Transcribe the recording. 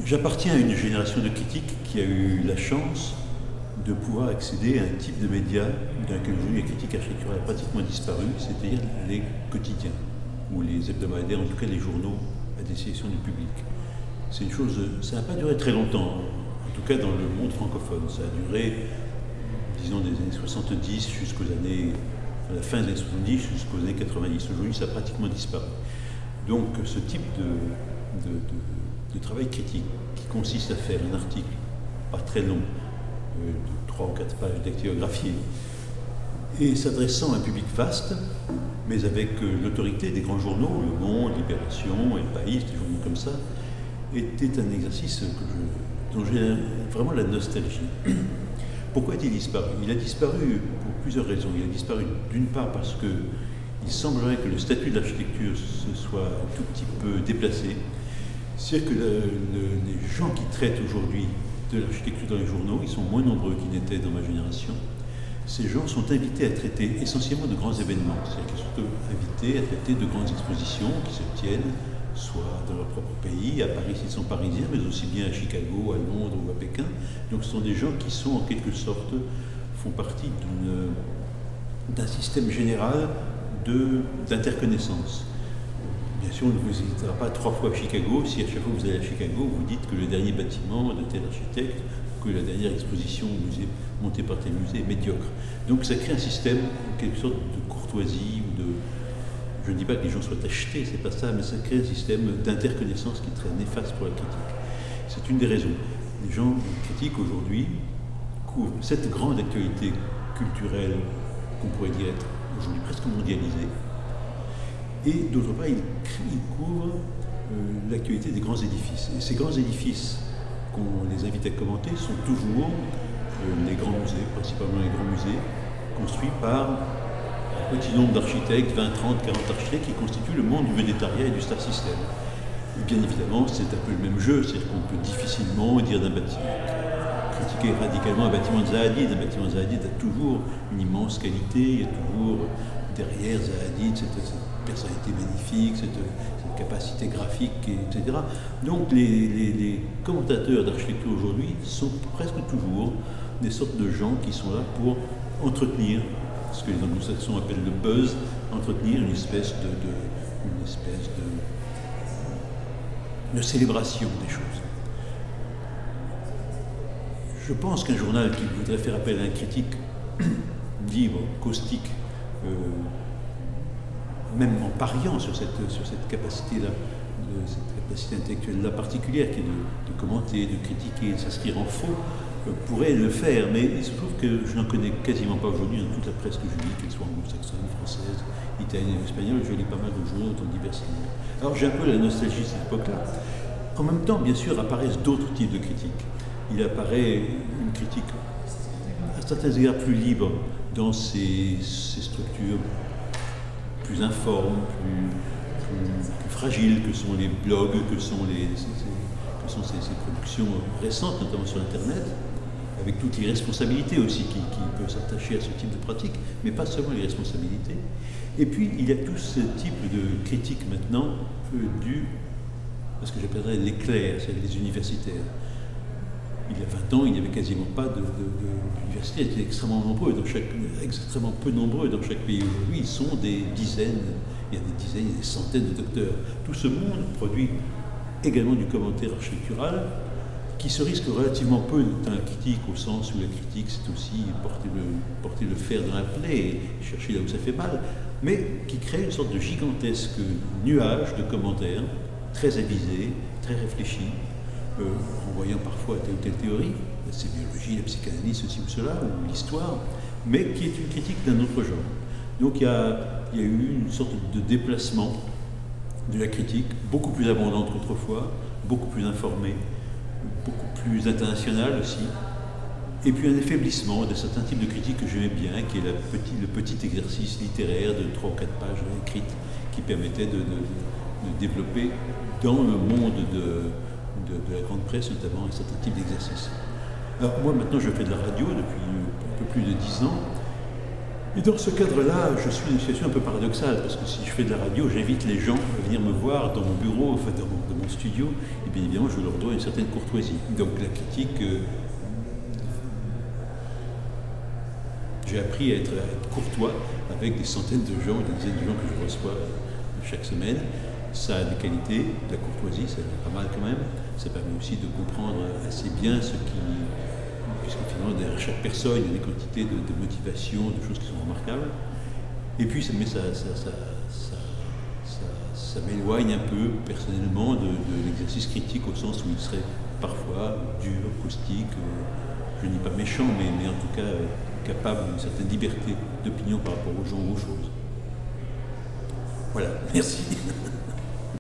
J'appartiens à une génération de critiques qui a eu la chance de pouvoir accéder à un type de média dans lequel aujourd'hui la critique architecturale a pratiquement disparu, c'est-à-dire les quotidiens, ou les hebdomadaires, en tout cas les journaux à destination du public. C'est une chose, ça n'a pas duré très longtemps, en tout cas dans le monde francophone. Ça a duré, disons, des années 70 jusqu'aux années, à la fin des années 70 jusqu'aux années 90. Aujourd'hui, ça a pratiquement disparu. Donc ce type de travail critique qui consiste à faire un article pas très long, de 3 ou 4 pages dactylographiées, et s'adressant à un public vaste, mais avec l'autorité des grands journaux, Le Monde, Libération, El País, des journaux comme ça, était un exercice dont j'ai vraiment la nostalgie. Pourquoi a-t-il disparu? Il a disparu pour plusieurs raisons. Il a disparu d'une part parce qu'il semblerait que le statut de l'architecture se soit un tout petit peu déplacé. C'est-à-dire que les gens qui traitent aujourd'hui de l'architecture dans les journaux, ils sont moins nombreux qu'ils n'étaient dans ma génération. Ces gens sont invités à traiter essentiellement de grands événements. C'est-à-dire qu'ils sont invités à traiter de grandes expositions qui se tiennent soit dans leur propre pays, à Paris s'ils sont parisiens, mais aussi bien à Chicago, à Londres ou à Pékin. Donc ce sont des gens qui sont en quelque sorte, font partie d'un système général d'interconnaissance. Bien sûr, on ne vous visitera pas 3 fois à Chicago si à chaque fois que vous allez à Chicago, vous dites que le dernier bâtiment de tel architecte, que la dernière exposition au musée, montée par tel musée est médiocre. Donc ça crée un système, en quelque sorte, de courtoisie ou de... Je ne dis pas que les gens soient achetés, c'est pas ça, mais ça crée un système d'interconnaissance qui est très néfaste pour la critique. C'est une des raisons. Les gens critiques aujourd'hui couvrent cette grande actualité culturelle qu'on pourrait dire être aujourd'hui presque mondialisée. Et d'autre part, ils couvrent l'actualité des grands édifices. Et ces grands édifices qu'on les invite à commenter sont toujours les grands musées, principalement les grands musées, construits par un petit nombre d'architectes, 20, 30, 40 architectes qui constituent le monde du végétariat et du star system. Et bien évidemment, c'est un peu le même jeu, c'est-à-dire qu'on peut difficilement dire d'un bâtiment, critiquer radicalement un bâtiment de Zaha Hadid. Un bâtiment de Zaha Hadid a toujours une immense qualité, il y a toujours derrière Zaha Hadid cette personnalité magnifique, cette capacité graphique, etc. Donc les commentateurs d'architecture aujourd'hui sont presque toujours des sortes de gens qui sont là pour entretenir ce que les anglo-saxons appellent le buzz, entretenir une espèce de célébration des choses. Je pense qu'un journal qui voudrait faire appel à un critique libre, caustique, même en pariant sur cette capacité-là, cette capacité intellectuelle-là particulière qui est de commenter, de critiquer, de s'inscrire en faux, pourrait le faire, mais il se trouve que je n'en connais quasiment pas aujourd'hui dans toute la presse que je lis, qu'elle soit anglo-saxonne, française, italienne ou espagnole. Je lis pas mal de journaux dans divers milieux. Alors j'ai un peu la nostalgie de cette époque-là. En même temps, bien sûr, apparaissent d'autres types de critiques. Il apparaît une critique à certains égards plus libre dans ces structures plus informes, plus fragiles que sont les blogs, que sont ces productions récentes, notamment sur Internet, avec toutes les responsabilités aussi qui peuvent s'attacher à ce type de pratique, mais pas seulement les responsabilités. Et puis, il y a tout ce type de critique maintenant à ce que j'appellerais l'éclair, c'est-à-dire les universitaires. Il y a 20 ans, il n'y avait quasiment pas d'universités, ils étaient extrêmement extrêmement peu nombreux dans chaque pays. Aujourd'hui, ils sont des dizaines, il y a des dizaines, il y a des centaines de docteurs. Tout ce monde produit également du commentaire architectural qui se risque relativement peu dans la critique, au sens où la critique c'est aussi porter le fer dans la plaie et chercher là où ça fait mal, mais qui crée une sorte de gigantesque nuage de commentaires très avisés, très réfléchis, renvoyant parfois à telle ou telle théorie, la sémiologie, la psychanalyse, ceci ou cela, ou l'histoire, mais qui est une critique d'un autre genre. Donc il y a eu une sorte de déplacement de la critique, beaucoup plus abondante qu'autrefois, beaucoup plus informée, beaucoup plus internationale aussi, et puis un affaiblissement de certains types de critiques que j'aimais bien, qui est le petit exercice littéraire de 3 ou 4 pages écrites, qui permettait de développer dans le monde de la grande presse, notamment, un certain type d'exercice. Alors moi, maintenant, je fais de la radio depuis un peu plus de 10 ans, Et dans ce cadre-là, je suis dans une situation un peu paradoxale, parce que si je fais de la radio, j'invite les gens à venir me voir dans mon bureau, enfin dans mon studio, et bien évidemment, je leur dois une certaine courtoisie. Donc la critique, j'ai appris à être courtois avec des centaines de gens, des dizaines de gens que je reçois chaque semaine. Ça a des qualités, de la courtoisie, c'est pas mal quand même. Ça permet aussi de comprendre assez bien ce qui... Puisque finalement, derrière chaque personne, il y a des quantités de motivation, de choses qui sont remarquables. Et puis, ça m'éloigne un peu, personnellement, de l'exercice critique, au sens où il serait parfois dur, caustique, je ne dis pas méchant, mais en tout cas capable d'une certaine liberté d'opinion par rapport aux gens ou aux choses. Voilà, merci.